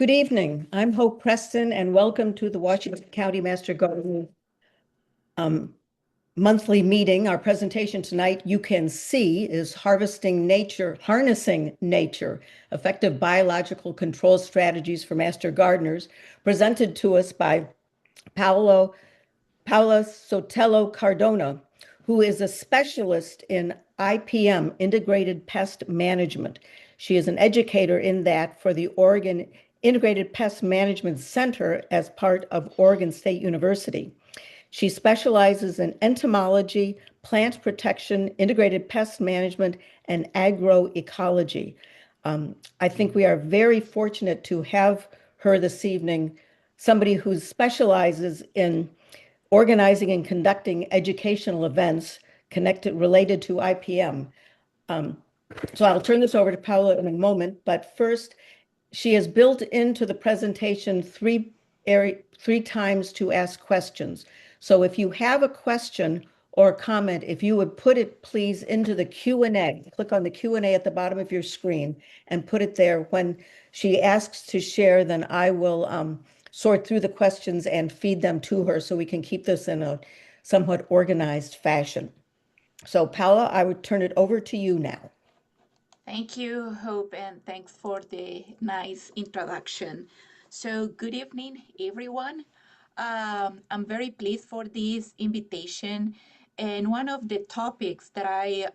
Good evening. I'm Hope Preston, and welcome to the Washington County Master Garden monthly meeting. Our presentation tonight, you can see, is Harnessing Nature, Effective Biological Control Strategies for Master Gardeners, presented to us by Paola Sotelo-Cardona, who is a specialist in IPM, Integrated Pest Management. She is an educator in that for the Oregon Integrated Pest Management Center as part of Oregon State University. She specializes in entomology, plant protection, integrated pest management, and agroecology. I think we are very fortunate to have her this evening, somebody who specializes in organizing and conducting educational events related to IPM. So I'll turn this over to Paola in a moment, but first, she has built into the presentation three times to ask questions. So if you have a question or a comment, if you would put it please into the Q&A, click on the Q&A at the bottom of your screen and put it there. When she asks to share, then I will sort through the questions and feed them to her so we can keep this in a somewhat organized fashion. So Paola, I would turn it over to you now. Thank you, Hope, and thanks for the nice introduction. So good evening, everyone. I'm very pleased for this invitation. And one of the topics that I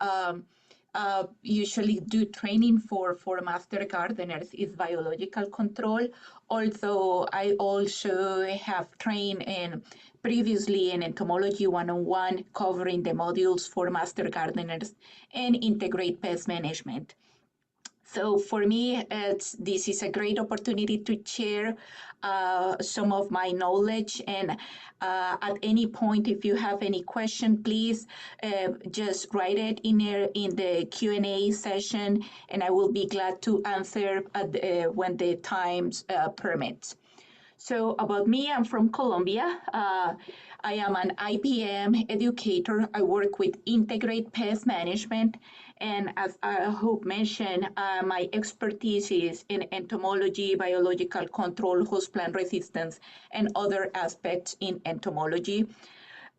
usually do training for master gardeners is biological control. Although I also have trained previously in entomology 101, covering the modules for master gardeners and integrate pest management. So for me, this is a great opportunity to share some of my knowledge. And at any point, if you have any question, please just write it in the Q&A session, and I will be glad to answer when the times permits. So about me, I'm from Colombia. I am an IPM educator. I work with integrate pest management. And as I hope mentioned, my expertise is in entomology, biological control, host plant resistance, and other aspects in entomology.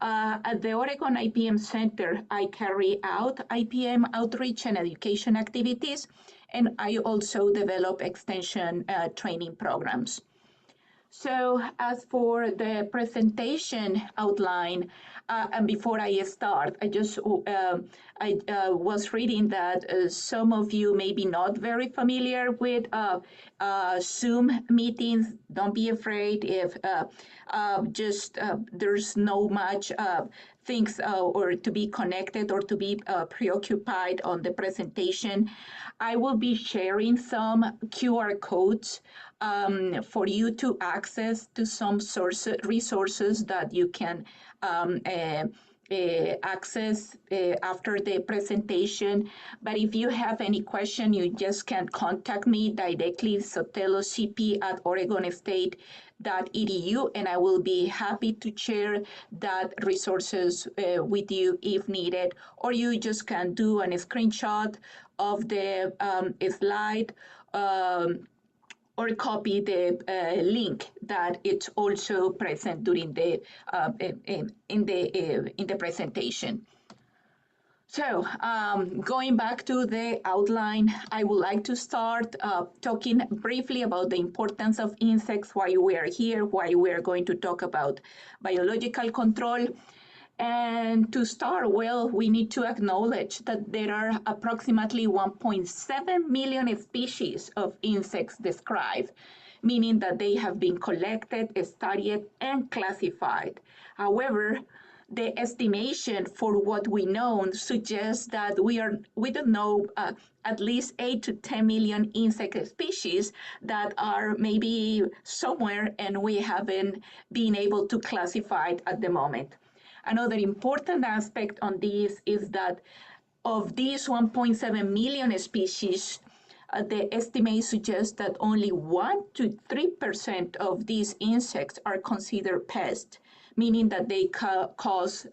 At the Oregon IPM Center, I carry out IPM outreach and education activities, and I also develop extension training programs. So as for the presentation outline, and before I start, I was reading that some of you may be not very familiar with Zoom meetings. Don't be afraid if there's no much things or to be connected or to be preoccupied on the presentation. I will be sharing some QR codes for you to access to some resources that you can access after the presentation. But if you have any question, you just can contact me directly, sotelocp@oregonstate.edu, and I will be happy to share that resources with you if needed. Or you just can do a screenshot of the slide or copy the link that it's also present during the in the presentation. So going back to the outline, I would like to start talking briefly about the importance of insects, why we are here, why we are going to talk about biological control. And to start, well, we need to acknowledge that there are approximately 1.7 million species of insects described, meaning that they have been collected, studied, and classified. However, the estimation for what we know suggests that we don't know at least 8 to 10 million insect species that are maybe somewhere and we haven't been able to classify it at the moment. Another important aspect on this is that of these 1.7 million species, the estimate suggests that only 1 to 3% of these insects are considered pests, meaning that they cause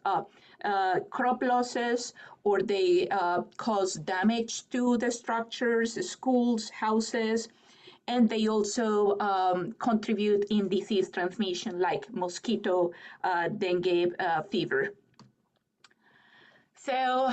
crop losses or they cause damage to the structures, schools, houses, and they also contribute in disease transmission like mosquito, dengue fever. So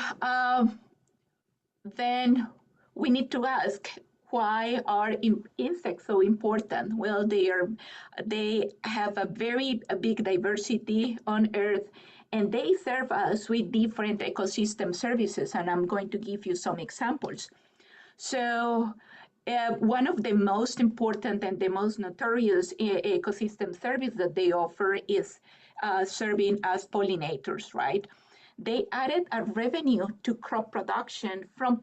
then we need to ask, why are insects so important? Well, they have a big diversity on Earth, and they serve us with different ecosystem services, and I'm going to give you some examples. So one of the most important and the most notorious ecosystem service that they offer is serving as pollinators, right? They added a revenue to crop production from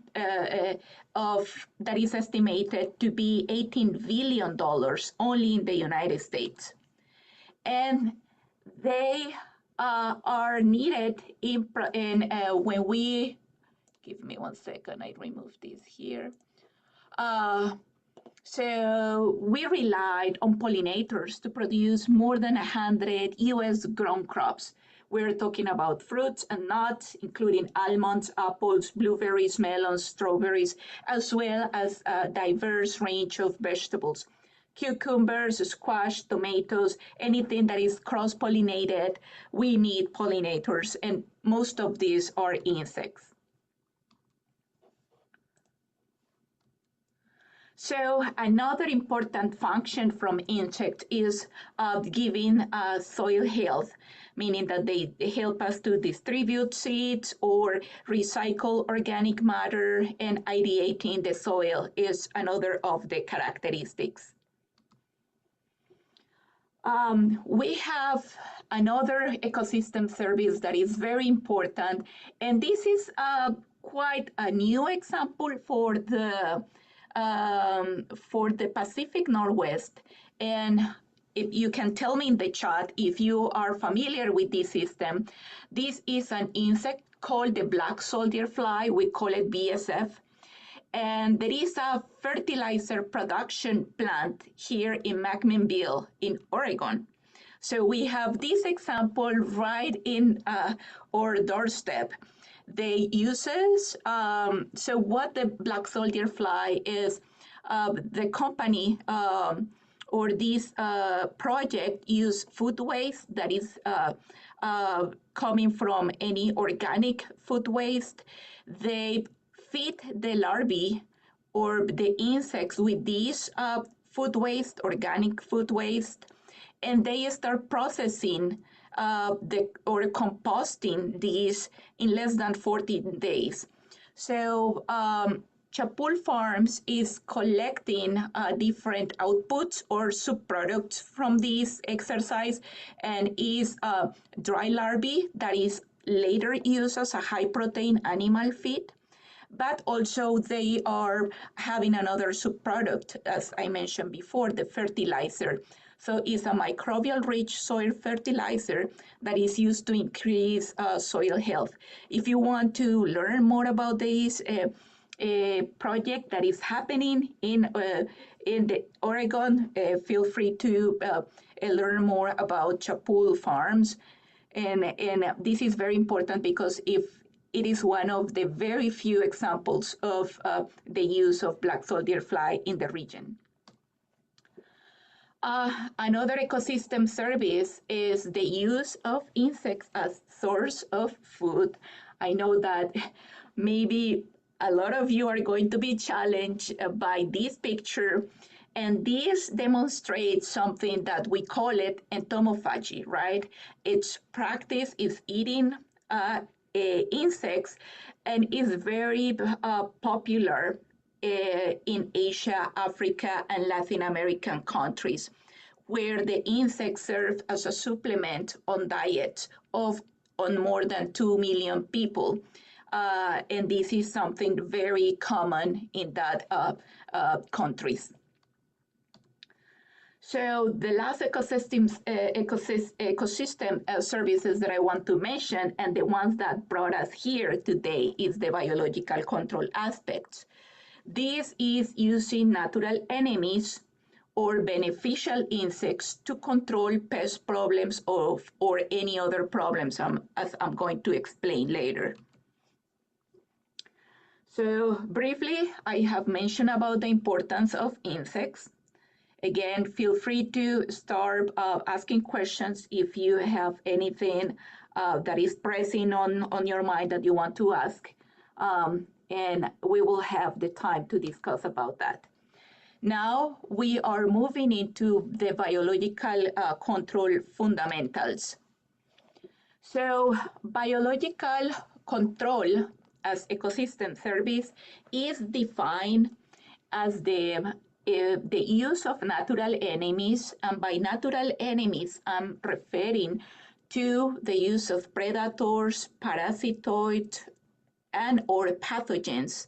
of that is estimated to be $18 billion only in the United States, and they are needed when we give me 1 second. I remove this here. Uh, so we relied on pollinators to produce more than 100 US grown crops. We're talking about fruits and nuts, including almonds, apples, blueberries, melons, strawberries, as well as a diverse range of vegetables. Cucumbers, squash, tomatoes, anything that is cross-pollinated, we need pollinators, and most of these are insects. So another important function from insect is giving soil health, meaning that they help us to distribute seeds or recycle organic matter, and ideating the soil is another of the characteristics. We have another ecosystem service that is very important, and this is quite a new example for the Pacific Northwest. And if you can tell me in the chat if you are familiar with this system. This is an insect called the black soldier fly. We call it BSF. And there is a fertilizer production plant here in McMinnville in Oregon. So we have this example right in our doorstep. They uses, so what the black soldier fly is, the company or this project use food waste that is coming from any organic food waste. They feed the larvae or the insects with these food waste, organic food waste, and they start processing or composting these in less than 14 days. So Chapul Farms is collecting different outputs or subproducts from this exercise, and is dry larvae that is later used as a high protein animal feed. But also they are having another subproduct, as I mentioned before, the fertilizer. So it's a microbial-rich soil fertilizer that is used to increase soil health. If you want to learn more about this project that is happening in the Oregon, feel free to learn more about Chapul Farms. And this is very important because if it is one of the very few examples of the use of black soldier fly in the region. Another ecosystem service is the use of insects as source of food. I know that maybe a lot of you are going to be challenged by this picture, and this demonstrates something that we call it entomophagy, right? Its practice is eating insects, and is very popular in Asia, Africa, and Latin American countries, where the insects serve as a supplement on diets on more than 2 million people. And this is something very common in that countries. So the last ecosystem services that I want to mention, and the ones that brought us here today, is the biological control aspects. This is using natural enemies or beneficial insects to control pest problems or any other problems, as I'm going to explain later. So briefly, I have mentioned about the importance of insects. Again, feel free to start asking questions if you have anything that is pressing on your mind that you want to ask. And we will have the time to discuss about that. Now we are moving into the biological control fundamentals. So biological control as ecosystem service is defined as the use of natural enemies, and by natural enemies, I'm referring to the use of predators, parasitoids, and or pathogens.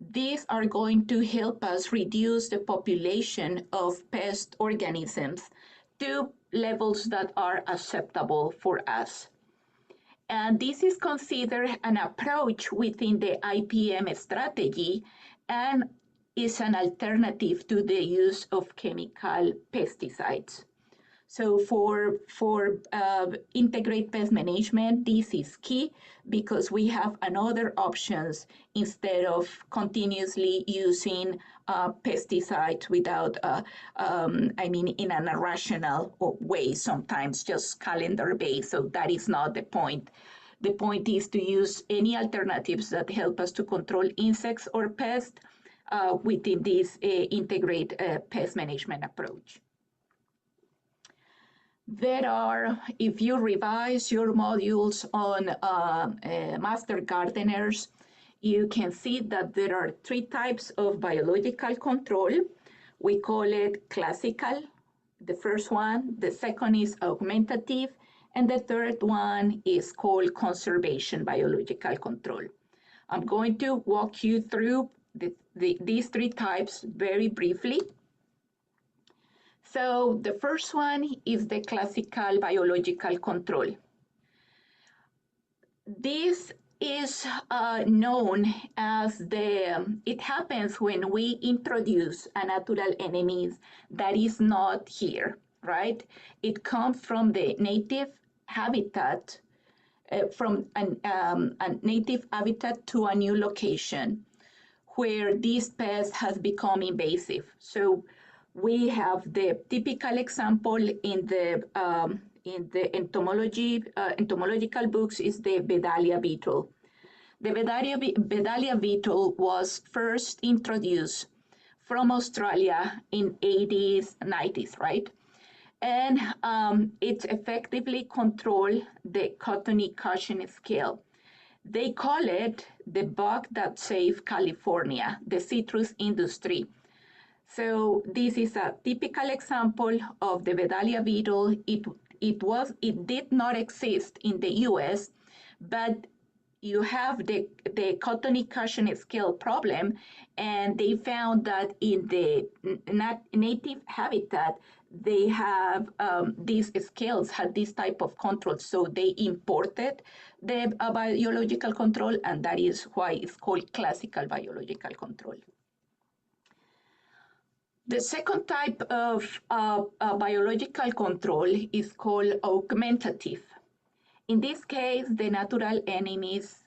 These are going to help us reduce the population of pest organisms to levels that are acceptable for us. And this is considered an approach within the IPM strategy and is an alternative to the use of chemical pesticides. So for integrate pest management, this is key because we have another options instead of continuously using pesticides without, in an irrational way, sometimes just calendar based. So that is not the point. The point is to use any alternatives that help us to control insects or pests within this integrate pest management approach. There are, if you revise your modules on master gardeners, you can see that there are 3 types of biological control. We call it classical, the first one. The second is augmentative. And the third one is called conservation biological control. I'm going to walk you through these 3 types very briefly. So the first one is the classical biological control. This is known as it happens when we introduce a natural enemy that is not here, right? It comes from the native habitat, from a native habitat to a new location where this pest has become invasive. So we have the typical example in the entomological books is the Bedalia beetle. The Bedalia beetle was first introduced from Australia in 80s, 90s, right? And it effectively controlled the cottony cushion scale. They call it the bug that saved California, the citrus industry. So this is a typical example of the Bedalia beetle. It did not exist in the US, but you have the cottony cushion scale problem, and they found that in the native habitat, they have these scales had this type of control. So they imported the biological control, and that is why it's called classical biological control. The second type of biological control is called augmentative. In this case, the natural enemies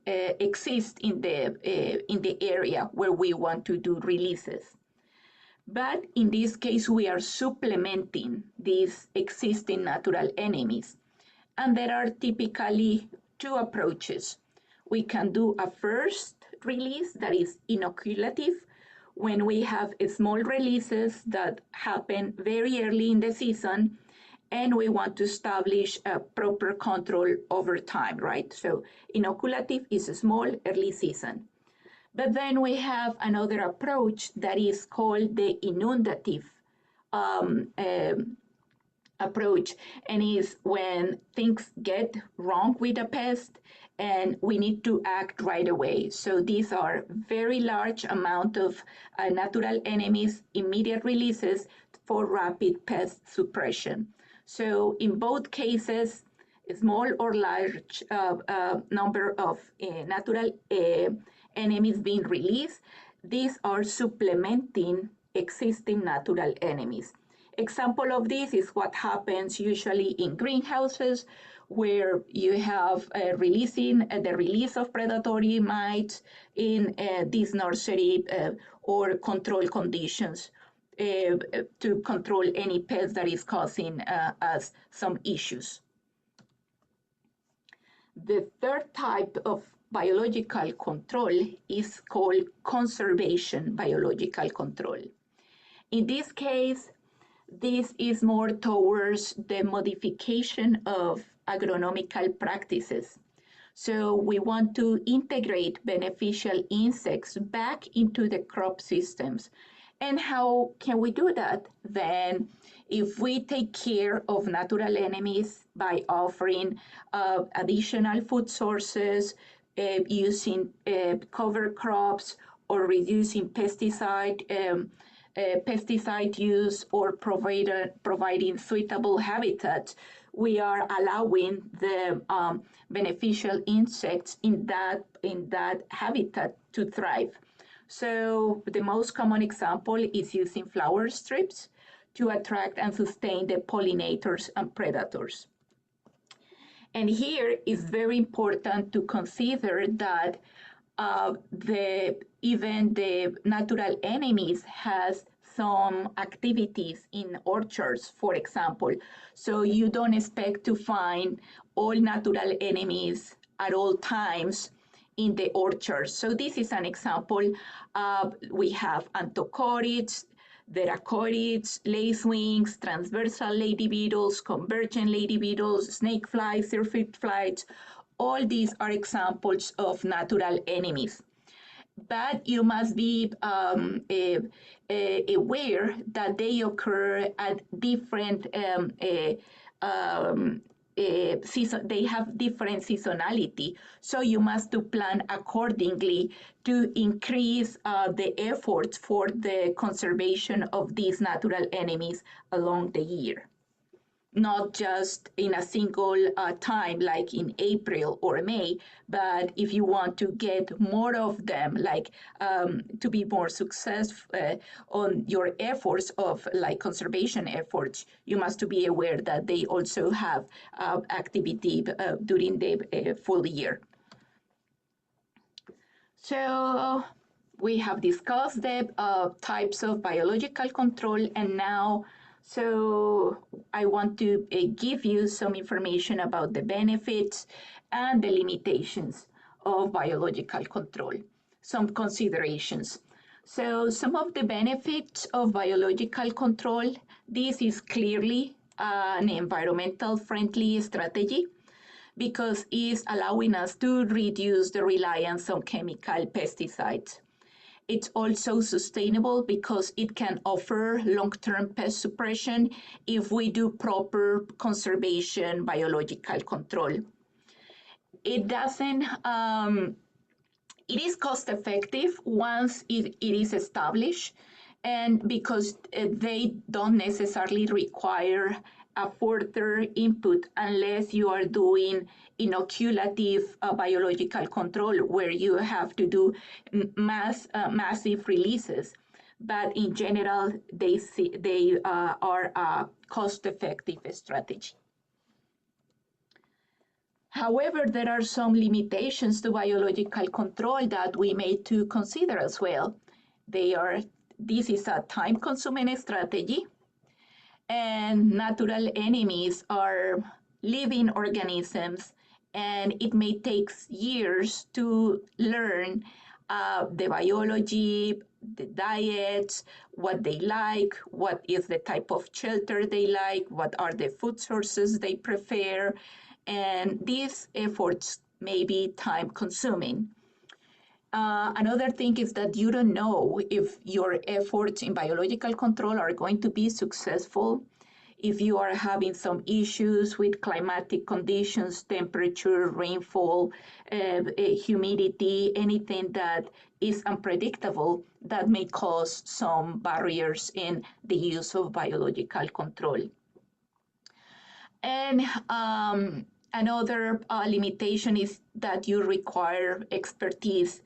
exist in the area where we want to do releases. But in this case, we are supplementing these existing natural enemies. And there are typically 2 approaches. We can do a first release that is inoculative, when we have small releases that happen very early in the season, and we want to establish a proper control over time, right? So inoculative is a small early season. But then we have another approach that is called the inundative approach, and is when things get wrong with a pest and we need to act right away. So these are very large amount of natural enemies, immediate releases for rapid pest suppression. So in both cases, a small or large number of natural enemies being released, these are supplementing existing natural enemies. Example of this is what happens usually in greenhouses, where you have the release of predatory mites in this nursery or control conditions. to control any pest that is causing us some issues. The third type of biological control is called conservation biological control. In this case, this is more towards the modification of agronomical practices. So we want to integrate beneficial insects back into the crop systems. And how can we do that? Then if we take care of natural enemies by offering additional food sources, using cover crops, or reducing pesticide use, or providing suitable habitat, we are allowing the beneficial insects in that habitat to thrive. So the most common example is using flower strips to attract and sustain the pollinators and predators. And here it's very important to consider that even the natural enemies has some activities in orchards, for example. So you don't expect to find all natural enemies at all times in the orchards. So this is an example. We have anthochorids, derachoids, lacewings, transversal lady beetles, convergent lady beetles, snake flies, syrphid flies. All these are examples of natural enemies. But you must be aware that they occur at different season. They have different seasonality, so you must plan accordingly to increase the efforts for the conservation of these natural enemies along the year, not just in a single time like in April or May, but if you want to get more of them, like to be more successful on your efforts of like conservation efforts, you must to be aware that they also have activity during the full year. So we have discussed the types of biological control, and now I want to give you some information about the benefits and the limitations of biological control, some considerations. So some of the benefits of biological control, this is clearly an environmental friendly strategy because it's allowing us to reduce the reliance on chemical pesticides. It's also sustainable because it can offer long-term pest suppression if we do proper conservation biological control. It doesn't, it is cost effective once it is established, and because they don't necessarily require a further input unless you are doing inoculative biological control where you have to do massive releases. But in general, they are a cost-effective strategy. However, there are some limitations to biological control that we need to consider as well. This is a time-consuming strategy, and natural enemies are living organisms, and it may take years to learn the biology, the diets, what they like, what is the type of shelter they like, what are the food sources they prefer, and these efforts may be time consuming. Another thing is that you don't know if your efforts in biological control are going to be successful, if you are having some issues with climatic conditions, temperature, rainfall, humidity, anything that is unpredictable that may cause some barriers in the use of biological control. And another limitation is that you require expertise.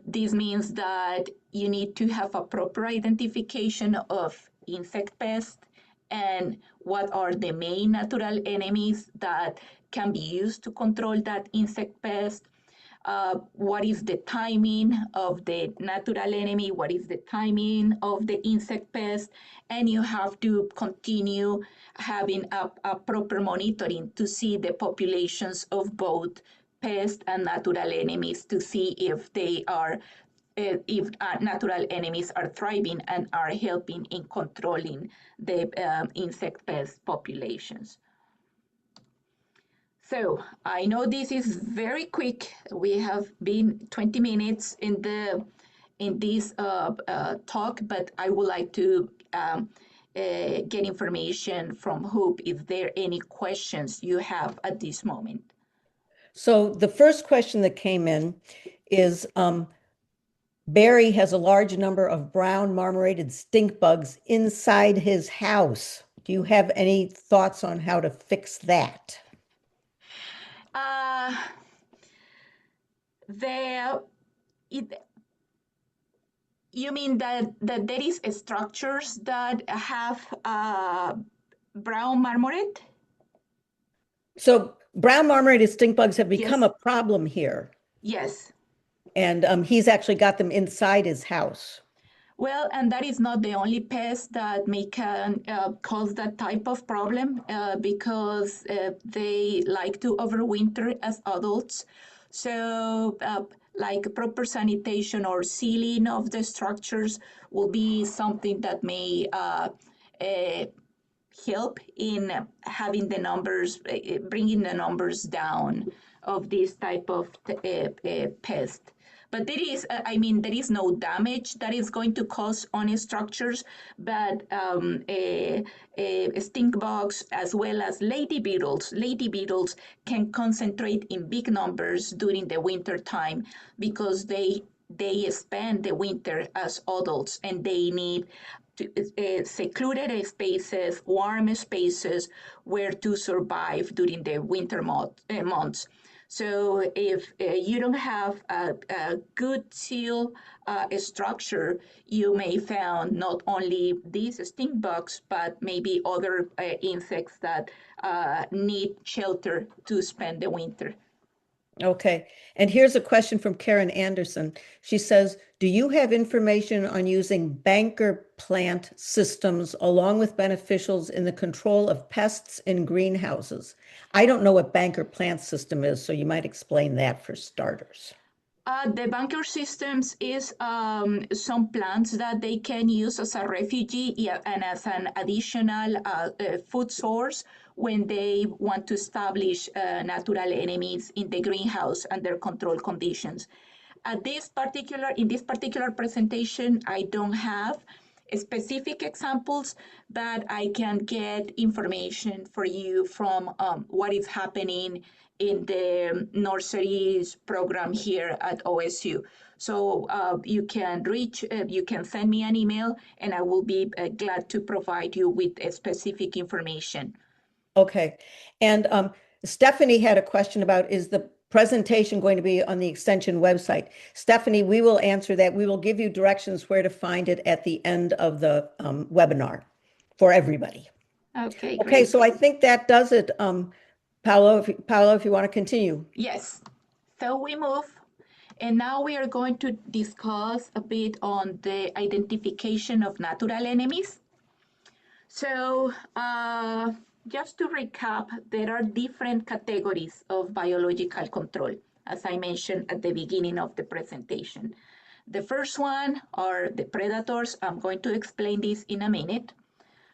This means that you need to have a proper identification of insect pests and what are the main natural enemies that can be used to control that insect pest. what is the timing of the natural enemy, what is the timing of the insect pest, and you have to continue having a proper monitoring to see the populations of both pest and natural enemies to see if they are if natural enemies are thriving and are helping in controlling the insect pest populations. So I know this is very quick. We have been 20 minutes in this talk, but I would like to get information from Hope if there are any questions you have at this moment. So the first question that came in is Barry has a large number of brown marmorated stink bugs inside his house. Do you have any thoughts on how to fix that? Uh, the it, you mean that there is structures that have brown marmoret? So brown marmorated stink bugs have become Yes, a problem here, yes. and he's actually got them inside his house. Well, and that is not the only pest that may can cause that type of problem because they like to overwinter as adults. So, like proper sanitation or sealing of the structures will be something that may uh, help in having the numbers, bringing the numbers down of this type of pest. But there is, I mean, there is no damage that is going to cause on structures, but stink bugs as well as lady beetles. Lady beetles can concentrate in big numbers during the winter time because they spend the winter as adults and they need secluded spaces, warm spaces where to survive during the winter months. So if you don't have a good seal structure, you may find not only these stink bugs, but maybe other insects that need shelter to spend the winter. Okay. And here's a question from Karen Anderson. She says, do you have information on using banker plant systems along with beneficials in the control of pests in greenhouses? I don't know what banker plant system is, so you might explain that for starters. The bunker systems is some plants that they can use as a refugee, yeah, and as an additional food source when they want to establish natural enemies in the greenhouse under controlled conditions. In this particular presentation, I don't have specific examples, but I can get information for you from what is happening in the nurseries program here at OSU. So you can send me an email, and I will be glad to provide you with specific information. Okay. And Stephanie had a question about, is the presentation going to be on the extension website? Stephanie, we will answer that. We will give you directions where to find it at the end of the webinar for everybody. Okay, Okay, great. so I think that does it. Paolo, if you want to continue. Yes. So we move, and now we are going to discuss a bit on the identification of natural enemies. So, just to recap, there are different categories of biological control, as I mentioned at the beginning of the presentation. The first one are the predators. I'm going to explain this in a minute.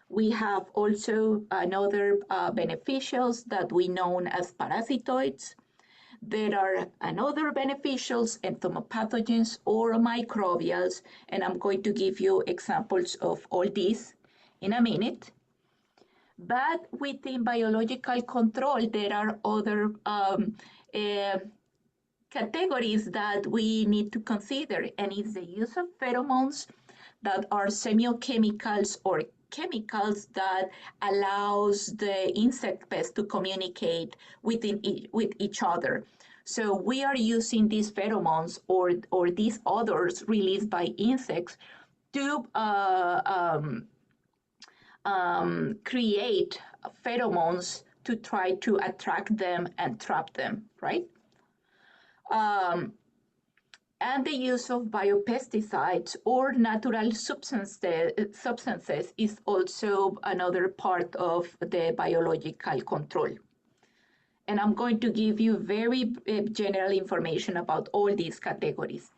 We have also another beneficials that we know as parasitoids. There are another beneficials, entomopathogens or microbials, and I'm going to give you examples of all these in a minute. But within biological control, there are other uh, categories that we need to consider, and it's the use of pheromones that are semiochemicals or chemicals that allows the insect pests to communicate with each other. So we are using these pheromones or these odors released by insects to create pheromones to try to attract them and trap them, right? Um, and the use of biopesticides or natural substances is also another part of the biological control. And I'm going to give you very general information about all these categories.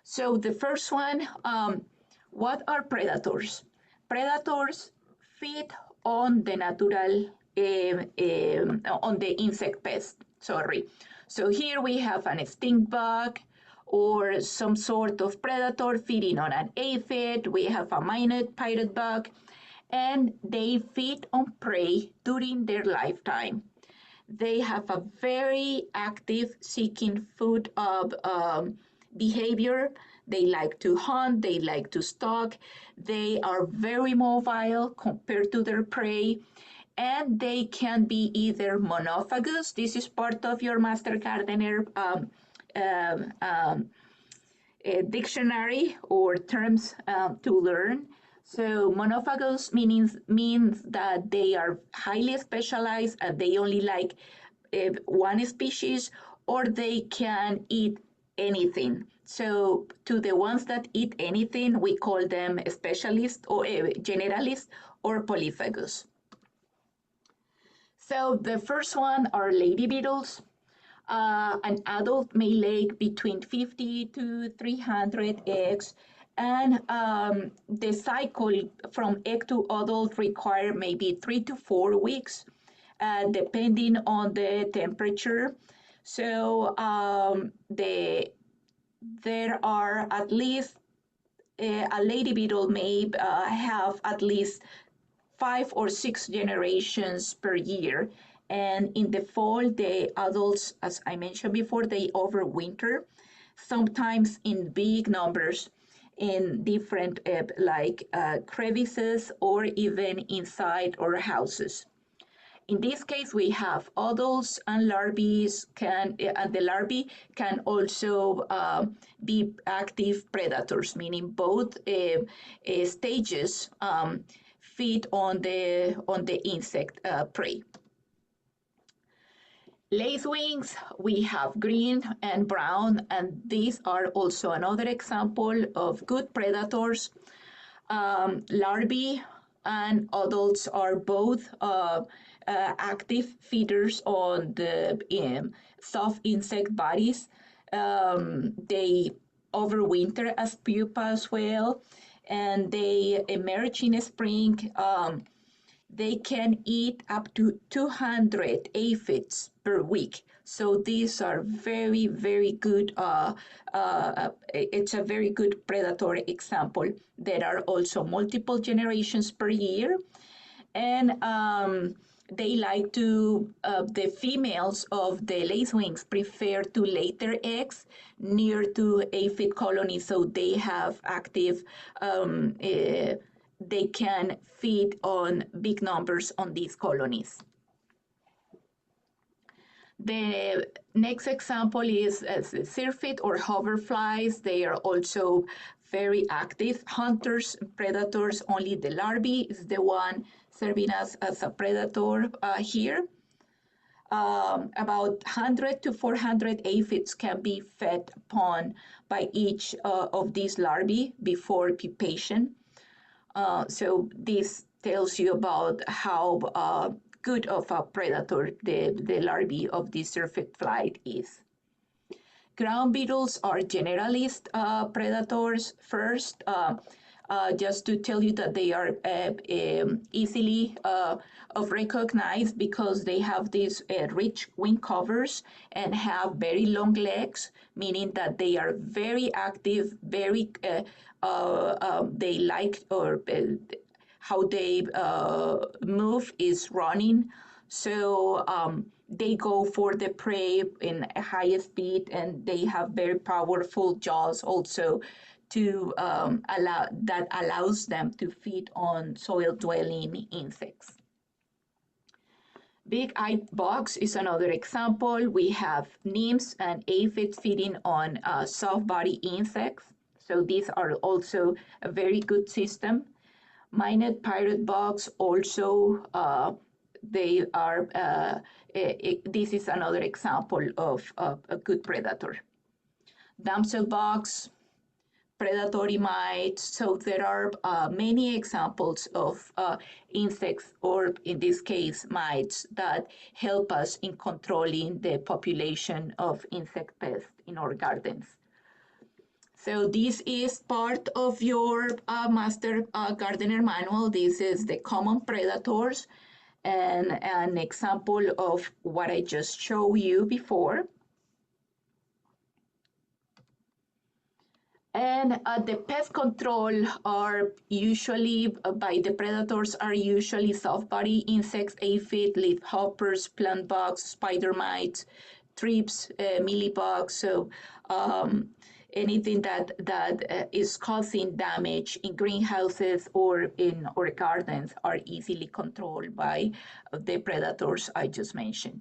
So the first one, what are predators? Predators feed on the natural, on the insect pest, sorry. So here we have an stink bug or some sort of predator feeding on an aphid. We have a minute pirate bug, and they feed on prey during their lifetime. They have a very active seeking food behavior. They like to hunt, they like to stalk, they are very mobile compared to their prey, and they can be either monophagous. This is part of your Master Gardener um, um, dictionary or terms to learn. So monophagous means that they are highly specialized and they only like one species, or they can eat anything. So to the ones that eat anything, we call them specialist or generalist or polyphagous. So the first one are lady beetles. An adult may lay between 50 to 300 eggs, and the cycle from egg to adult require maybe 3 to 4 weeks, depending on the temperature. So there are at least a lady beetle may have at least 5 or 6 generations per year. And in the fall, the adults, as I mentioned before, they overwinter, sometimes in big numbers in different crevices or even inside our houses. In this case, we have adults and larvae and the larvae can also be active predators, meaning both stages feed on the insect prey. Lacewings, we have green and brown, and these are also another example of good predators. Larvae and adults are both active feeders on the soft insect bodies. They overwinter as pupa as well, and they emerge in spring. They can eat up to 200 aphids per week. So these are very, very good. It's a very good predatory example. There are also multiple generations per year, and they like to. The females of the lacewings prefer to lay their eggs near to aphid colonies, so they have active. They can feed on big numbers on these colonies. The next example is syrphid or hoverflies. They are also very active hunters, predators. Only the larvae is the one serving us as a predator here. About 100 to 400 aphids can be fed upon by each of these larvae before pupation. So this tells you about how good of a predator the larvae of the syrphid fly is. Ground beetles are generalist predators first. Just to tell you that they are easily recognized because they have these rich wing covers and have very long legs, meaning that they are very active, very they like or how they move is running. So they go for the prey in a high speed, and they have very powerful jaws also to allows them to feed on soil-dwelling insects. Big-eyed bugs is another example. We have nymphs and aphids feeding on soft-body insects. So these are also a very good system. Minute pirate bugs also, this is another example of a good predator. damsel bugs, predatory mites. So there are many examples of insects, or in this case, mites, that help us in controlling the population of insect pests in our gardens. So this is part of your master gardener manual. This is the common predators and an example of what I just showed you before. And the pest control are usually by the predators are usually soft body insects, aphid, leaf hoppers, plant bugs, spider mites, thrips, mealybugs. So anything that is causing damage in greenhouses or in our gardens are easily controlled by the predators I just mentioned.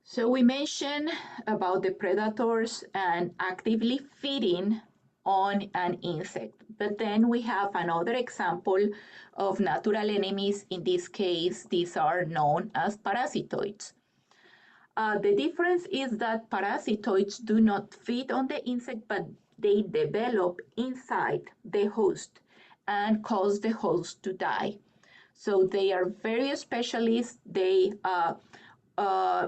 So we mentioned about the predators and actively feeding on an insect. But then we have another example of natural enemies. In this case, these are known as parasitoids. The difference is that parasitoids do not feed on the insect, but they develop inside the host and cause the host to die. So they are very specialist. They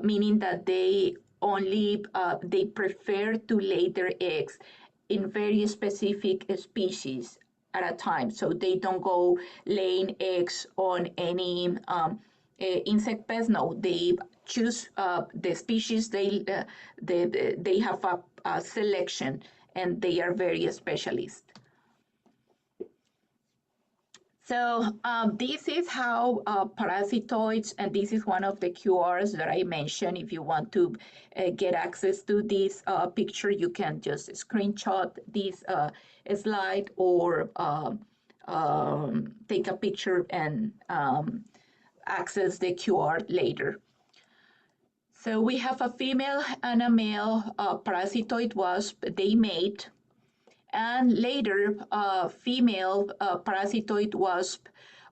meaning that they only they prefer to lay their eggs in very specific species at a time. So they don't go laying eggs on any insect pest. No, they choose the species. They have a selection, and they are very specialist. So this is how parasitoids, and this is one of the QRs that I mentioned. If you want to get access to this picture, you can just screenshot this slide or take a picture and access the QR later. So we have a female and a male parasitoid wasp. They mate. And later, female parasitoid wasp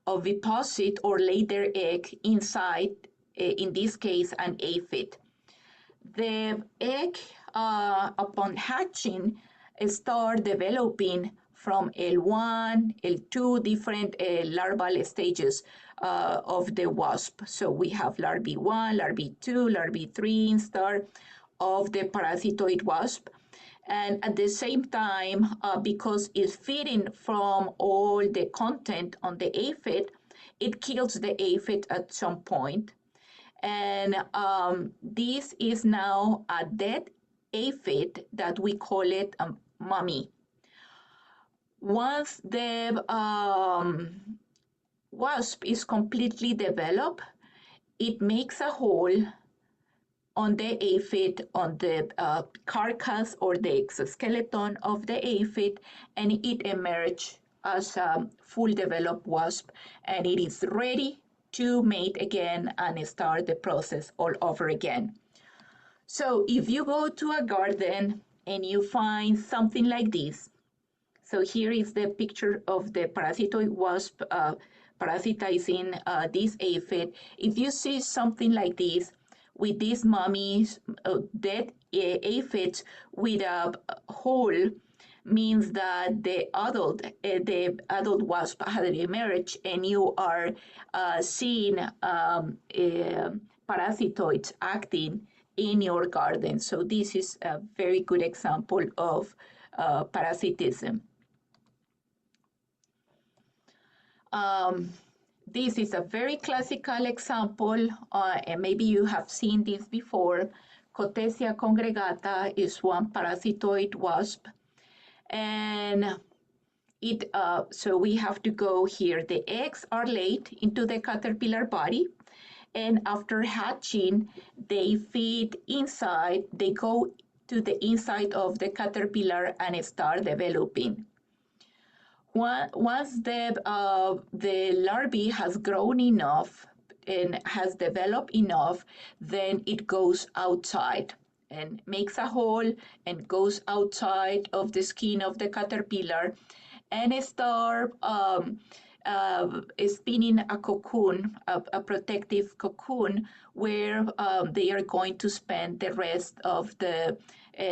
oviposit or lay their egg inside, in this case, an aphid. The egg, upon hatching, start developing from L1, L2, different larval stages of the wasp. So we have larvae 1, larvae 2, larvae 3 instar of the parasitoid wasp. And at the same time, because it's feeding from all the content on the aphid, it kills the aphid at some point. And this is now a dead aphid that we call it a mummy. Once the wasp is completely developed, it makes a hole on the aphid, on the carcass or the exoskeleton of the aphid, and it emerges as a full developed wasp, and it is ready to mate again and start the process all over again. So if you go to a garden and you find something like this, so here is the picture of the parasitoid wasp parasitizing this aphid. If you see something like this, with these mummies, dead aphids with a hole, means that the adult wasp had emerged, and you are seeing parasitoids acting in your garden. So this is a very good example of parasitism. This is a very classical example, and maybe you have seen this before. Cotesia congregata is one parasitoid wasp, and so we have to go here. The eggs are laid into the caterpillar body, and after hatching, they feed inside. They go to the inside of the caterpillar and start developing. Once the larvae has grown enough and has developed enough, then it goes outside and makes a hole and goes outside of the skin of the caterpillar and start spinning a cocoon, a protective cocoon, where they are going to spend the rest of the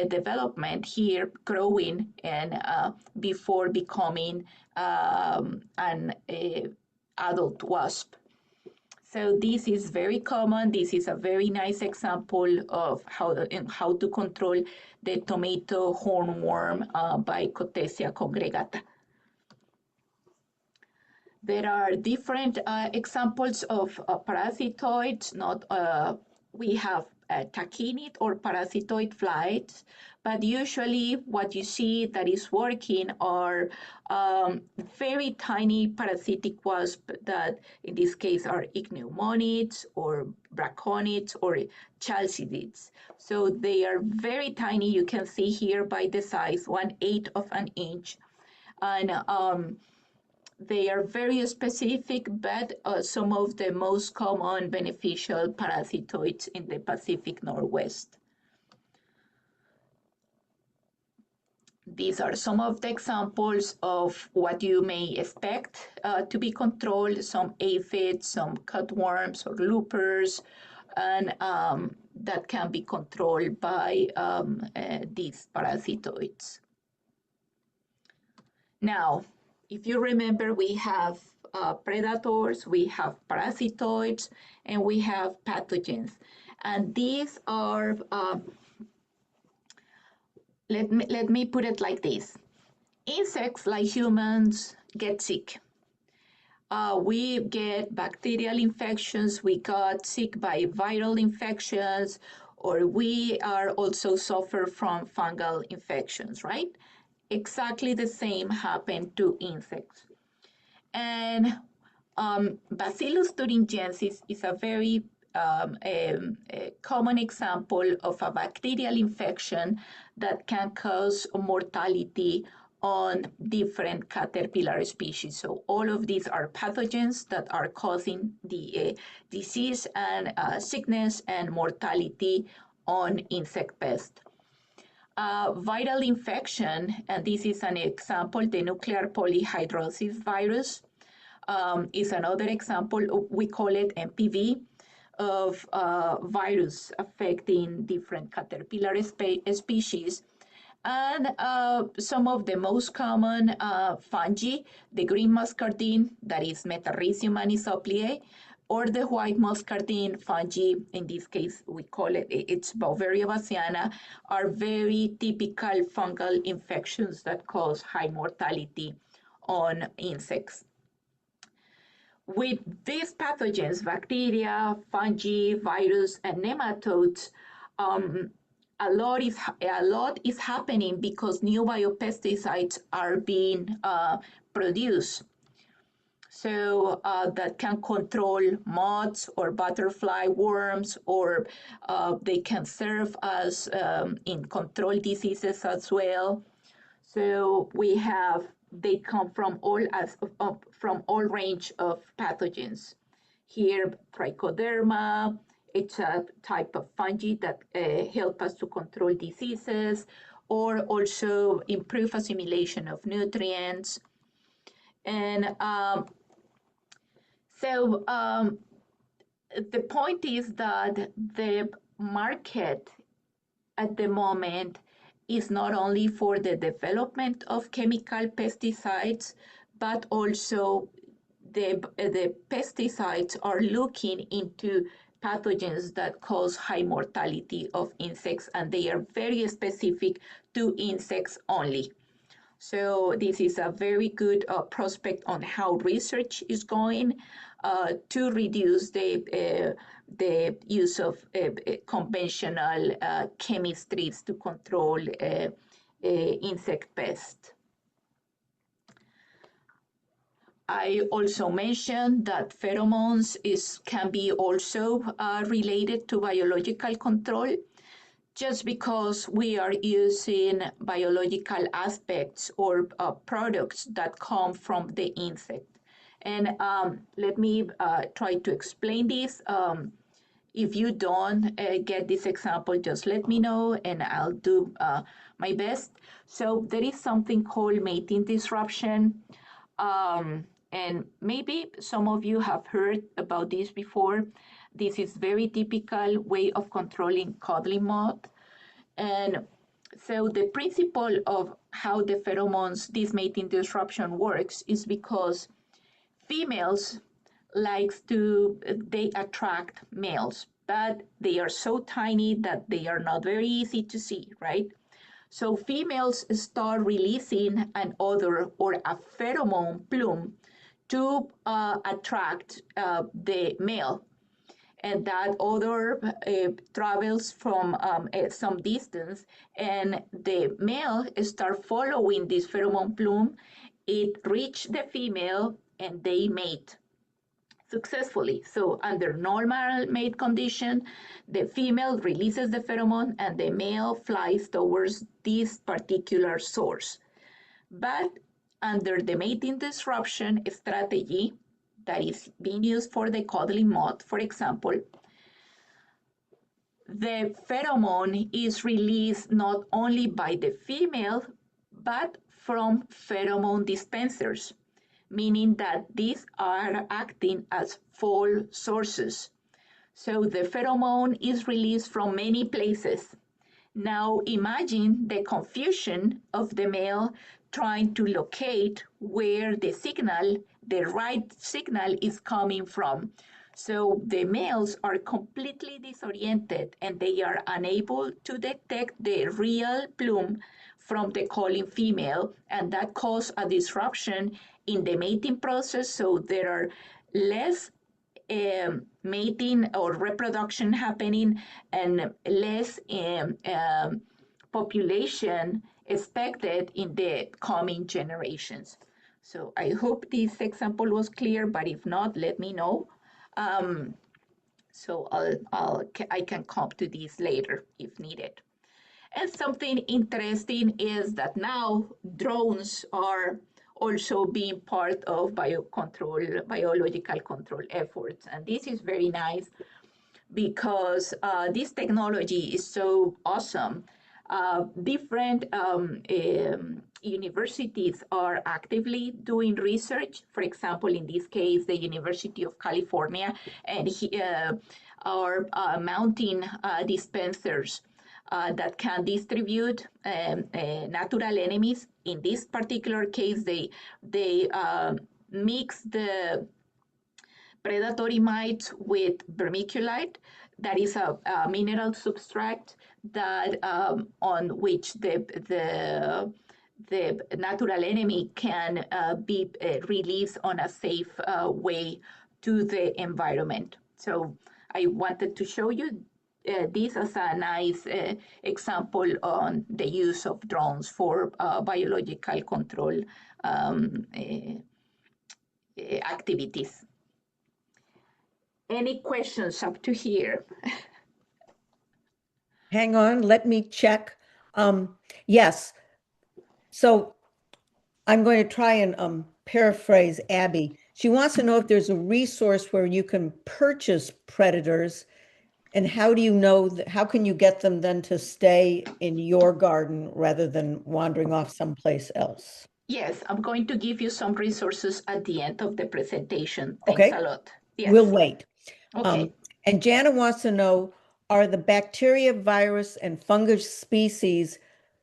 development here growing and before becoming an adult wasp. So this is very common. This is a very nice example of how to control the tomato hornworm by Cotesia congregata. There are different examples of parasitoids. We have tachinid or parasitoid flies, but usually what you see that is working are very tiny parasitic wasps that in this case are ichneumonids or braconids or chalcidids. So they are very tiny. You can see here by the size, 1/8 of an inch. And they are very specific, but some of the most common beneficial parasitoids in the Pacific Northwest. These are some of the examples of what you may expect to be controlled, some aphids, some cutworms or loopers, and that can be controlled by these parasitoids. Now, if you remember, we have predators, we have parasitoids, and we have pathogens. And these are, let me put it like this. Insects, like humans, get sick. We get bacterial infections, we got sick by viral infections, or we are also suffer from fungal infections, right? Exactly the same happened to insects. And Bacillus thuringiensis is a very a common example of a bacterial infection that can cause mortality on different caterpillar species. So all of these are pathogens that are causing the disease and sickness and mortality on insect pests. Viral infection, and this is an example, the nuclear polyhydrosis virus is another example. We call it MPV of virus affecting different caterpillar species. And some of the most common fungi, the green muscardine, that is Metarrhizium anisopliae, or the white muscardine fungi, in this case we call it's Beauveria bassiana, are very typical fungal infections that cause high mortality on insects. With these pathogens, bacteria, fungi, virus, and nematodes, a lot is happening because new biopesticides are being produced. So that can control moths or butterfly worms, or they can serve as in control diseases as well. So they come from all range of pathogens. Here, trichoderma, it's a type of fungi that help us to control diseases or also improve assimilation of nutrients. And so the point is that the market at the moment is not only for the development of chemical pesticides, but also the pesticides are looking into pathogens that cause high mortality of insects, and they are very specific to insects only. So this is a very good prospect on how research is going to reduce the use of conventional chemistries to control insect pests. I also mentioned that pheromones can be also related to biological control. Just because we are using biological aspects or products that come from the insect. And let me try to explain this. If you don't get this example, just let me know and I'll do my best. So there is something called mating disruption. And maybe some of you have heard about this before. This is very typical way of controlling cuddling moth. And so the principle of how the pheromones, this mating disruption works is because females they attract males, but they are so tiny that they are not very easy to see, right? So females start releasing an odor or a pheromone plume to attract the male. And that odor travels from some distance, and the male start following this pheromone plume. It reach the female, and they mate successfully. So under normal mate condition, the female releases the pheromone and the male flies towards this particular source. But under the mating disruption strategy that is being used for the cuddling moth, for example, the pheromone is released not only by the female, but from pheromone dispensers, meaning that these are acting as fall sources. So the pheromone is released from many places. Now imagine the confusion of the male trying to locate where the right signal is coming from. So the males are completely disoriented and they are unable to detect the real plume from the calling female, and that causes a disruption in the mating process. So there are less mating or reproduction happening and less population expected in the coming generations. So I hope this example was clear, but if not, let me know. Um, so I can come to this later if needed. And something interesting is that now drones are also being part of biological control efforts. And this is very nice because this technology is so awesome. Different universities are actively doing research. For example, in this case, the University of California and are mounting dispensers that can distribute natural enemies. In this particular case, they mix the predatory mites with vermiculite. That is a mineral substrate that on which the natural enemy can be released on a safe way to the environment. So I wanted to show you this as a nice example on the use of drones for biological control activities. Any questions up to here? Hang on, let me check. Yes. So I'm going to try and paraphrase Abby. She wants to know if there's a resource where you can purchase predators, and how do you know that, how can you get them then to stay in your garden rather than wandering off someplace else? Yes, I'm going to give you some resources at the end of the presentation. Thanks a Okay, lot. we'll Yes. wait. Okay. And Jana wants to know, are the bacteria, virus, and fungus species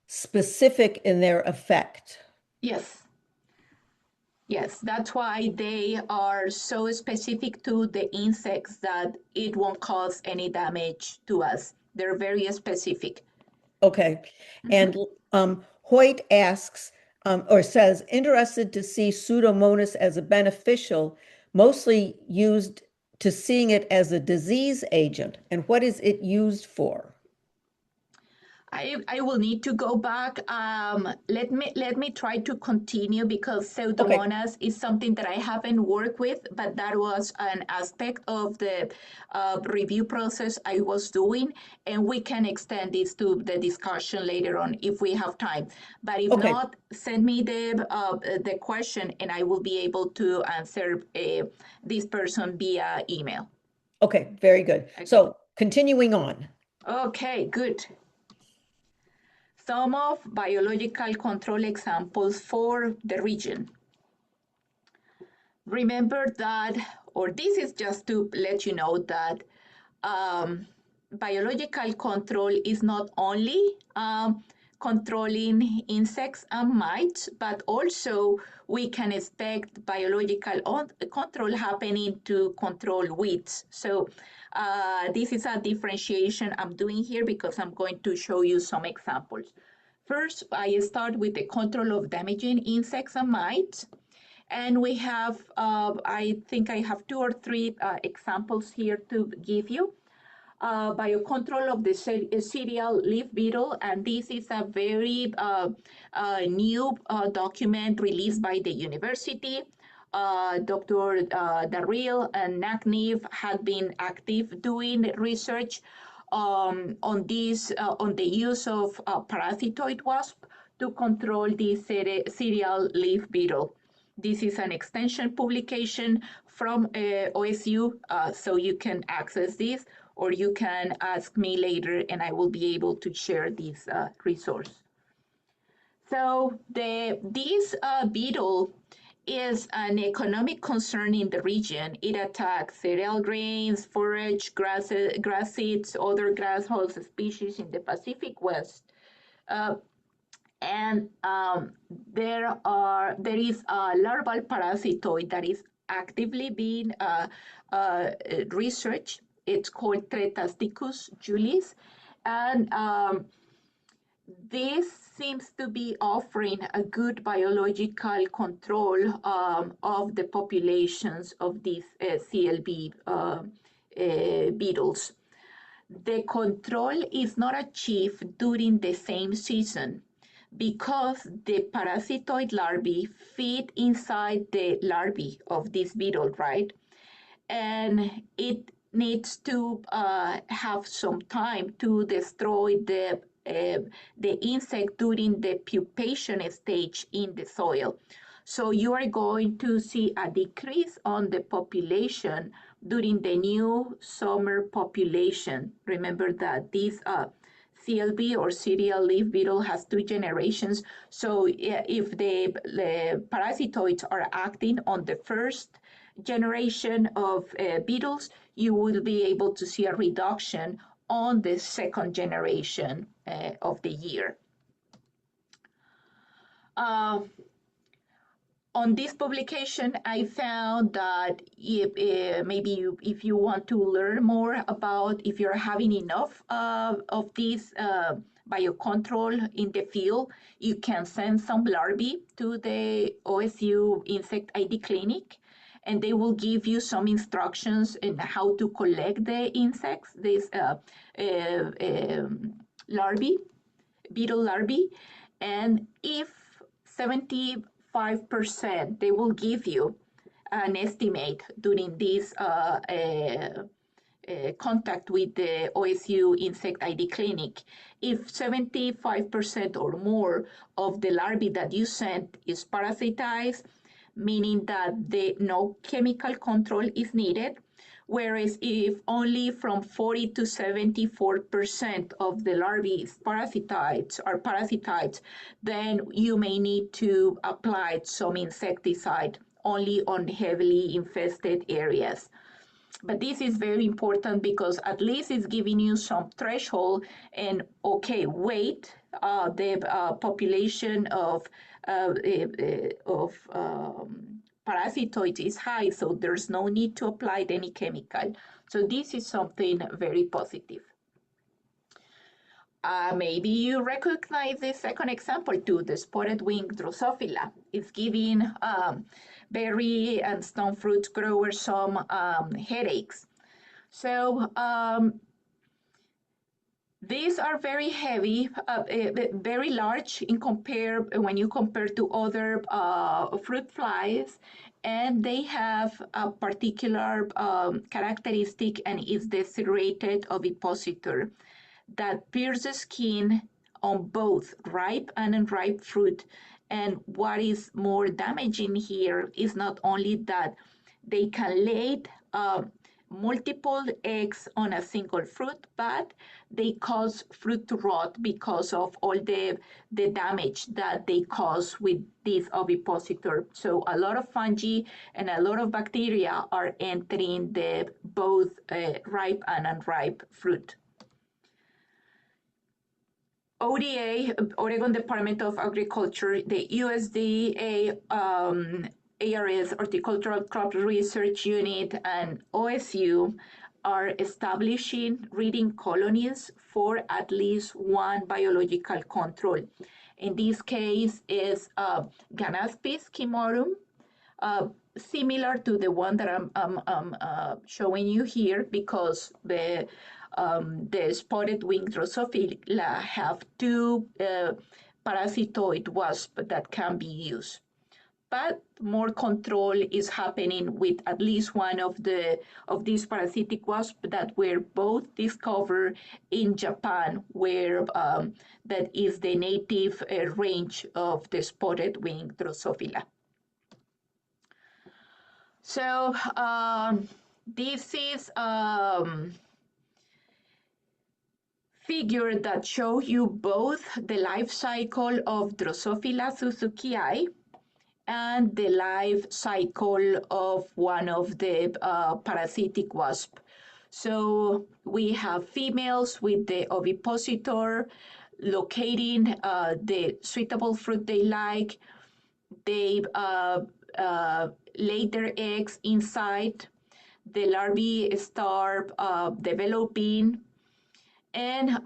specific in their effect? Yes. Yes, that's why they are so specific to the insects that it won't cause any damage to us. They're very specific. Okay. Mhm. And Hoyt asks, or says, interested to see Pseudomonas as a beneficial, mostly used to seeing it as a disease agent. And what is it used for? I will need to go back. Let me try to continue because Okay. Pseudomonas is something that I haven't worked with, but that was an aspect of the review process I was doing, and we can extend this to the discussion later on if we have time. But if Okay. not, send me the question, and I will be able to answer this person via email. Okay. Very good. Okay. So continuing on. Okay. Good. Some of biological control examples for the region. remember that, or this is just to let you know that um, biological control is not only controlling insects and mites, but also we can expect biological control happening to control weeds. So this is a differentiation I'm doing here because I'm going to show you some examples. First, I start with the control of damaging insects and mites. And we have, I think I have two or three examples here to give you. Biocontrol of the cereal leaf beetle, and this is a very new document released by the university. Dr. Darrell and Naknev had been active doing research on this, on the use of parasitoid wasp to control the cereal leaf beetle. This is an extension publication from OSU, so you can access this, or you can ask me later and I will be able to share this resource. So this beetle is an economic concern in the region. It attacks cereal grains, forage, grass seeds, other grasshopper species in the Pacific West. And there is a larval parasitoid that is actively being researched. It's called Tretasticus julis, and this seems to be offering a good biological control of the populations of these CLB beetles. The control is not achieved during the same season because the parasitoid larvae feed inside the larvae of this beetle, right? And it needs to have some time to destroy the insect during the pupation stage in the soil. So you are going to see a decrease on the population during the new summer population. Remember that this CLB or cereal leaf beetle has two generations. So if the parasitoids are acting on the first generation of beetles, you will be able to see a reduction on the second generation of the year. On this publication, I found that if you want to learn more about if you're having enough of this biocontrol in the field, you can send some larvae to the OSU Insect ID Clinic, and they will give you some instructions in how to collect the insects, these larvae, beetle larvae, and if 75%, they will give you an estimate during this contact with the OSU Insect ID Clinic. If 75% or more of the larvae that you sent is parasitized, meaning that no chemical control is needed, whereas if only from 40 to 74% of the larvae are parasitides, then you may need to apply some insecticide only on heavily infested areas. But this is very important because at least it's giving you some threshold and okay, wait, the population of parasitoids is high, so there's no need to apply any chemical. So this is something very positive. Maybe you recognize the second example too, the spotted wing Drosophila. It's giving berry and stone fruit growers some headaches. So these are very heavy, very large when you compare to other fruit flies, and they have a particular characteristic, and is the serrated ovipositor that pierces skin on both ripe and unripe fruit. And what is more damaging here is not only that they can lay multiple eggs on a single fruit, but they cause fruit to rot because of all the damage that they cause with this ovipositor. So a lot of fungi and a lot of bacteria are entering the both ripe and unripe fruit. ODA, Oregon Department of Agriculture, the USDA, ARS, Horticultural Crop Research Unit, and OSU are establishing breeding colonies for at least one biological control. In this case is Ganaspis chimorum, similar to the one that I'm showing you here, because the spotted wing Drosophila have two parasitoid wasps that can be used. But more control is happening with at least one of these parasitic wasps that were both discovered in Japan, where that is the native range of the spotted wing Drosophila. So this is figure that show you both the life cycle of Drosophila susukii and the life cycle of one of the parasitic wasp. So we have females with the ovipositor locating the suitable fruit they like. They lay their eggs inside. The larvae start developing, and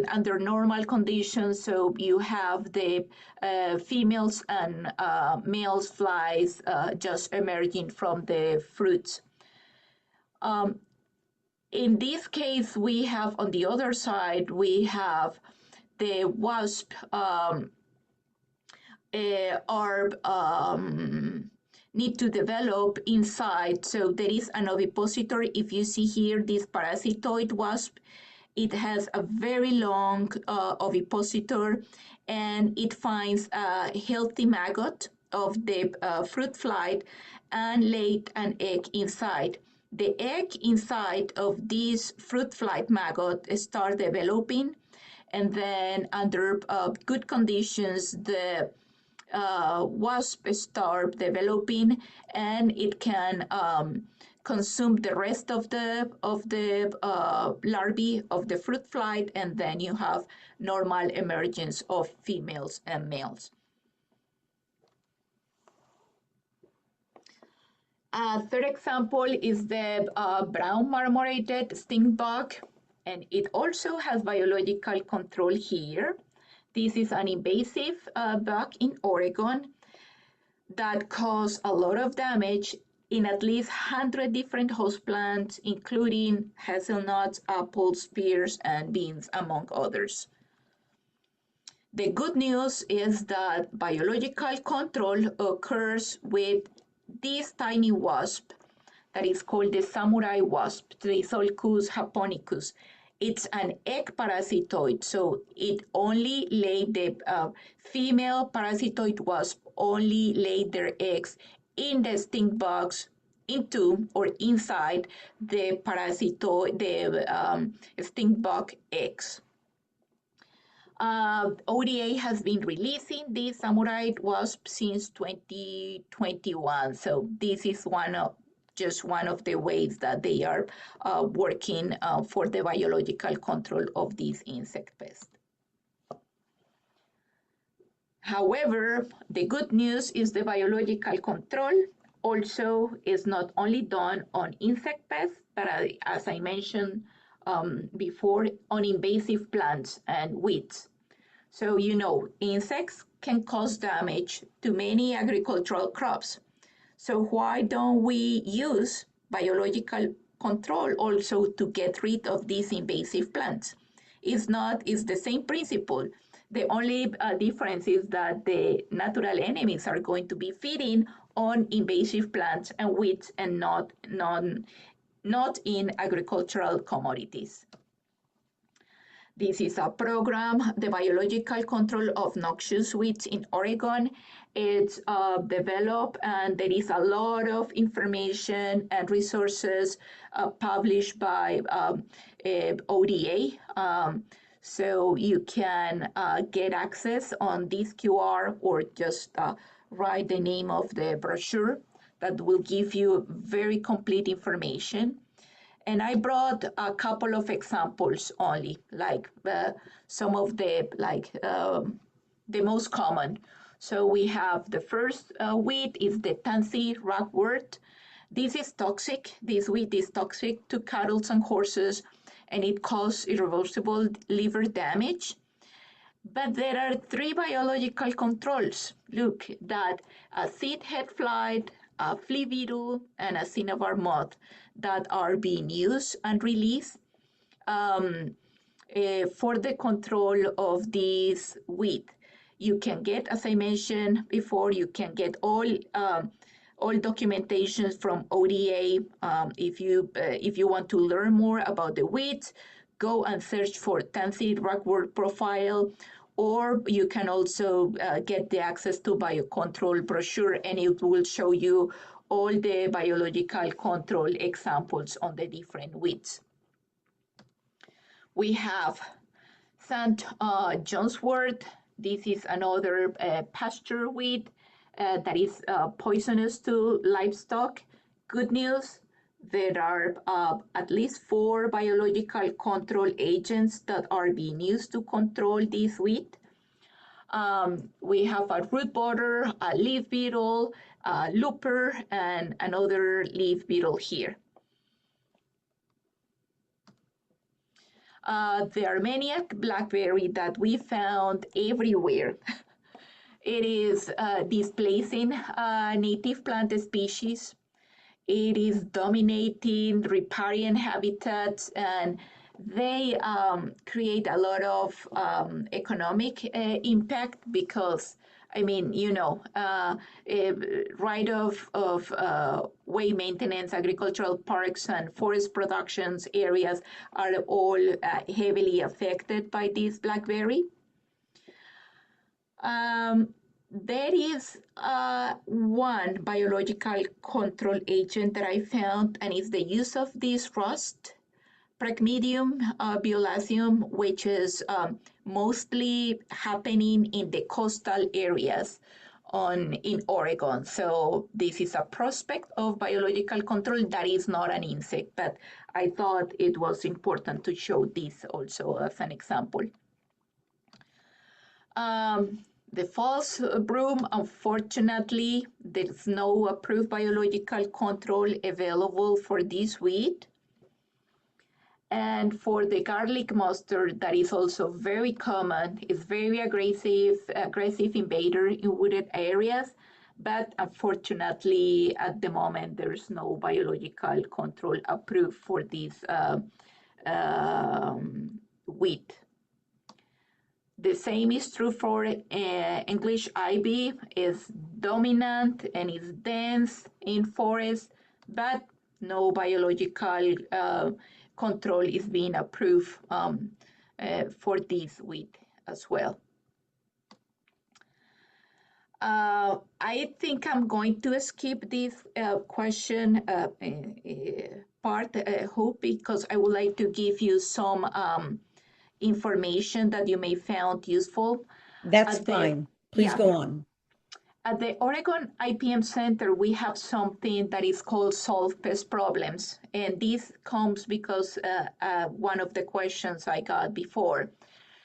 under normal conditions, so you have the females and males flies just emerging from the fruits. In this case, we have on the other side, we have the wasp are need to develop inside. So there is an ovipositor. If you see here, this parasitoid wasp, it has a very long ovipositor, and it finds a healthy maggot of the fruit fly and laid an egg inside. The egg inside of this fruit fly maggot start developing, and then under good conditions, the wasp start developing, and it can consume the rest of the larvae of the fruit fly, and then you have normal emergence of females and males. A third example is the brown marmorated stink bug, and it also has biological control here. This is an invasive bug in Oregon that caused a lot of damage in at least 100 different host plants, including hazelnuts, apples, pears, and beans, among others. The good news is that biological control occurs with this tiny wasp that is called the samurai wasp, Trisolcus japonicus. It's an egg parasitoid, so it only laid the female parasitoid wasp only laid their eggs in the stink bugs into or inside the parasitoid, the stink bug eggs. ODA has been releasing the samurai wasp since 2021, so this is just one of the ways that they are working for the biological control of this insect pest. However, the good news is the biological control also is not only done on insect pests, but as I mentioned before, on invasive plants and weeds. So, insects can cause damage to many agricultural crops. So why don't we use biological control also to get rid of these invasive plants? It's the same principle. The only difference is that the natural enemies are going to be feeding on invasive plants and weeds, and not in agricultural commodities. This is a program, the Biological Control of Noxious Weeds in Oregon. It's developed, and there is a lot of information and resources published by ODA. So you can get access on this QR, or just write the name of the brochure that will give you very complete information. And I brought a couple of examples only, like some of the most common. So we have the first weed is the tansy ragwort. This is toxic. This weed is toxic to cattle and horses, and it causes irreversible liver damage. But there are three biological controls. Look, that a seed head fly, a flea beetle, and a cinnabar moth that are being used and released for the control of this weed. You can get, as I mentioned before, you can get all documentation from ODA. If you want to learn more about the weeds, go and search for tansy ragwort profile, or you can also get the access to biocontrol brochure, and it will show you all the biological control examples on the different weeds. We have St. John's wort. This is another pasture weed that is poisonous to livestock. Good news, there are at least 4 biological control agents that are being used to control this weed. We have a root borer, a leaf beetle, a looper, and another leaf beetle here. The Armeniac blackberry that we found everywhere. It is displacing native plant species. It is dominating riparian habitats, and they create a lot of economic impact because, I mean, right of way maintenance, agricultural parks, and forest productions areas are all heavily affected by this blackberry. There is one biological control agent that I found, and it's the use of this rust, Pragmedium violaceum, which is mostly happening in the coastal areas in Oregon. So this is a prospect of biological control that is not an insect, but I thought it was important to show this also as an example. The false broom, unfortunately, there's no approved biological control available for this weed. And for the garlic mustard, that is also very common. It's very aggressive invader in wooded areas, but unfortunately, at the moment, there's no biological control approved for this weed. The same is true for English ivy. It's dominant and it's dense in forests, but no biological control is being approved for this weed as well. I think I'm going to skip this question part, Hope, because I would like to give you some information that you may find useful. That's fine. Please go on. At the Oregon IPM Center, we have something that is called Solve Pest Problems. And this comes because one of the questions I got before.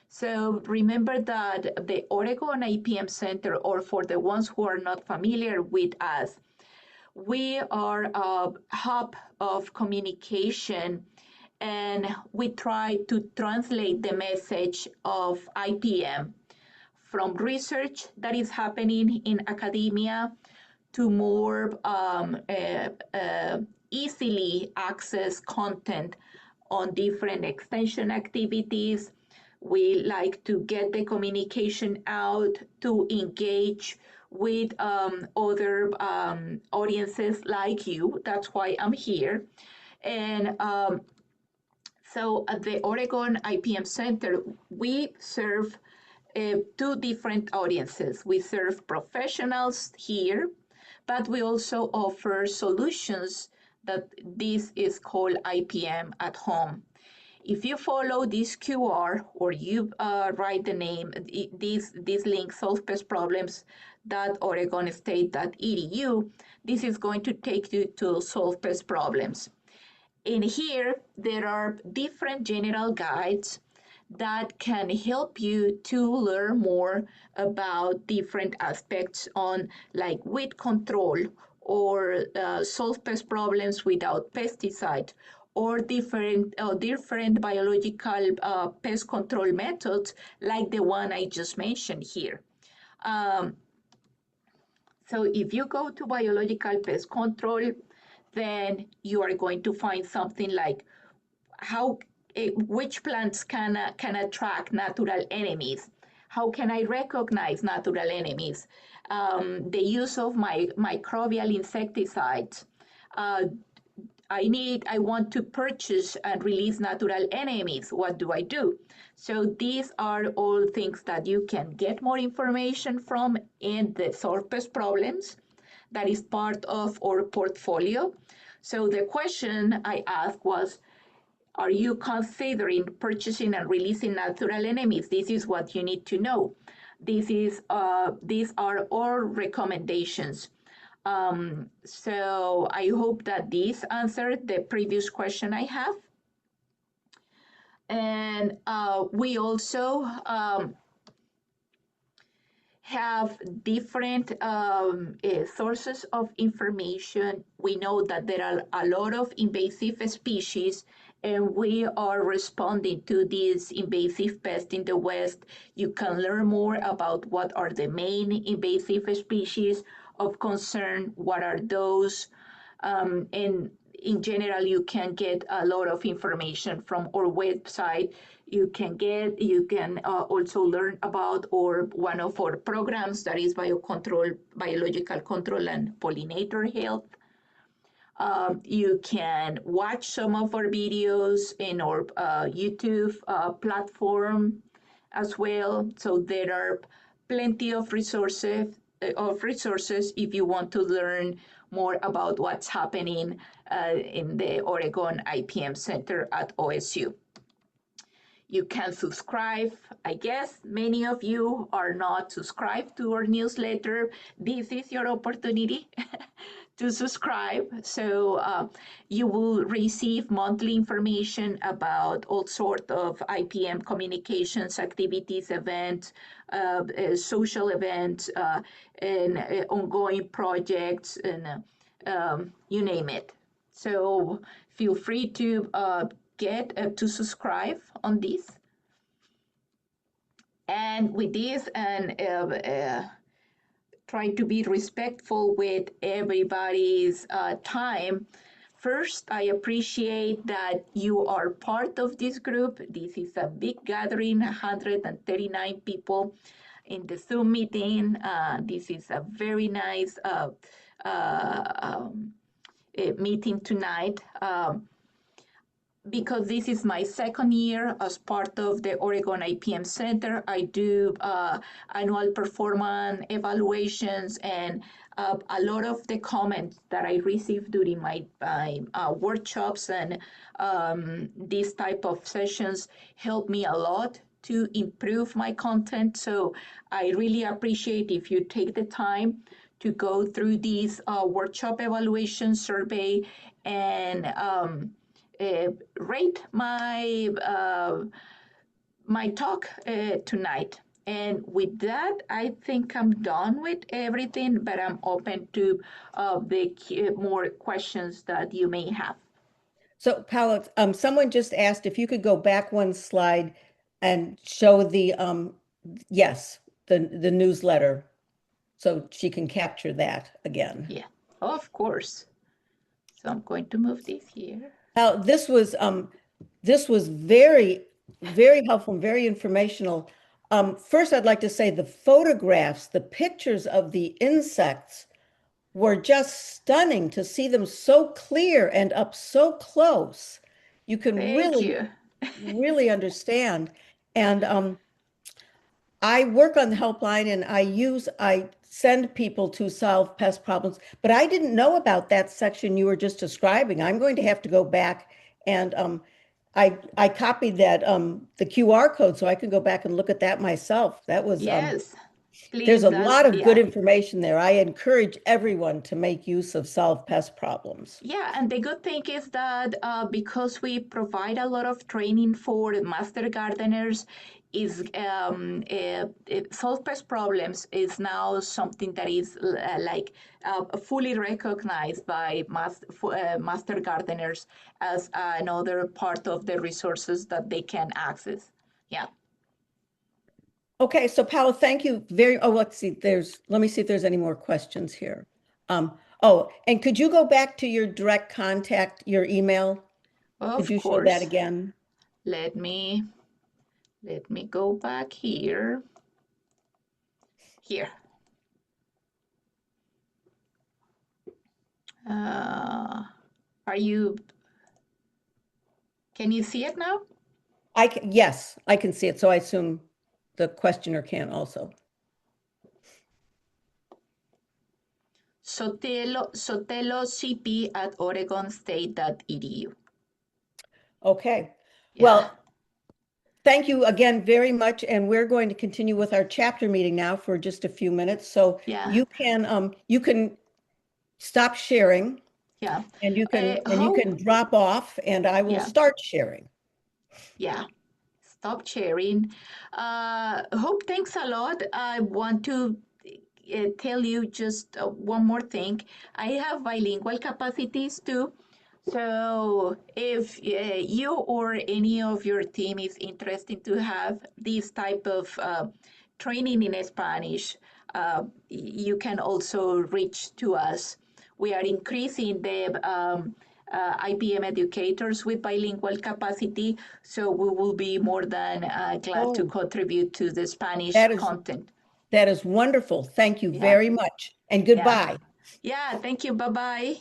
So remember that the Oregon IPM Center, or for the ones who are not familiar with us, we are a hub of communication, and we try to translate the message of IPM from research that is happening in academia to more easily access content on different extension activities. We like to get the communication out to engage with other audiences like you. That's why I'm here. And So at the Oregon IPM Center, we serve two different audiences. We serve professionals here, but we also offer solutions that this is called IPM at home. If you follow this QR or you write the name, this link, solvepestproblems.oregonstate.edu, this is going to take you to Solve Pest Problems. In here, there are different general guides that can help you to learn more about different aspects on like weed control or solve pest problems without pesticides or different biological pest control methods like the one I just mentioned here. Um, so if you go to biological pest control, then you are going to find something like how which plants can attract natural enemies. How can I recognize natural enemies? The use of my microbial insecticides. Uh, I want to purchase and release natural enemies. What do I do? So these are all things that you can get more information from in the Solve Problems. That is part of our portfolio. So the question I asked was, are you considering purchasing and releasing natural enemies? This is what you need to know. These are all recommendations. So I hope that this answered the previous question I have. And we also have different sources of information. We know that there are a lot of invasive species, and we are responding to these invasive pests in the West. You can learn more about what are the main invasive species of concern, what are those, and in general, you can get a lot of information from our website. You can also learn about one of our programs that is biological control and pollinator health. You can watch some of our videos in our YouTube platform as well. So there are plenty of resources if you want to learn more about what's happening in the Oregon IPM Center at OSU. You can subscribe. I guess many of you are not subscribed to our newsletter. This is your opportunity to subscribe. So you will receive monthly information about all sorts of IPM communications, activities, events, social events, and ongoing projects, and you name it. So feel free to get to subscribe on this. And with this, and try to be respectful with everybody's time. First, I appreciate that you are part of this group. This is a big gathering, 139 people in the Zoom meeting. This is a very nice meeting tonight. Because this is my second year as part of the Oregon IPM Center, I do annual performance evaluations, and a lot of the comments that I receive during my workshops and these type of sessions help me a lot to improve my content. So I really appreciate if you take the time to go through these workshop evaluation survey and rate my talk tonight. And with that, I think I'm done with everything, but I'm open to the more questions that you may have. So Paola, someone just asked if you could go back one slide and show the yes, the newsletter so she can capture that again. Yeah, of course. So I'm going to move this here. Now, this was very, very helpful and very informational. First, I'd like to say the photographs, the pictures of the insects were just stunning to see them so clear and up so close. You can Thank really you. really understand. And I work on the helpline and I send people to solve pest problems, but I didn't know about that section you were just describing. I'm going to have to go back and I copied that the QR code so I can go back and look at that myself. That was Yes, there's please. a That's, lot of good yeah. information there. I encourage everyone to make use of solve pest problems. Yeah, and the good thing is that because we provide a lot of training for master gardeners, is solve pest problems is now something that is fully recognized by master gardeners as another part of the resources that they can access. Yeah. Okay, so Paola, thank you let's see, let me see if there's any more questions here. And could you go back to your direct contact, your email? Could Of you show that course. again? Let me go back here. Here. Uh, are you? Can you see it now? Yes, I can see it. So I assume the questioner can also. Sotelo-CP at oregonstate.edu. Okay. Yeah, Well, thank you again very much. And we're going to continue with our chapter meeting now for just a few minutes. So yeah, you can stop sharing yeah. and you How? can drop off and I will Yeah, start sharing. yeah. Stop sharing. Hope, thanks a lot. I want to tell you just one more thing. I have bilingual capacities too. So if you or any of your team is interested to have this type of training in Spanish, you can also reach to us. We are increasing the IPM educators with bilingual capacity, so we will be more than glad to Oh, contribute to the Spanish that is content. that is wonderful. Thank you Yeah, very much. And yeah, goodbye. yeah. Thank you. Bye bye.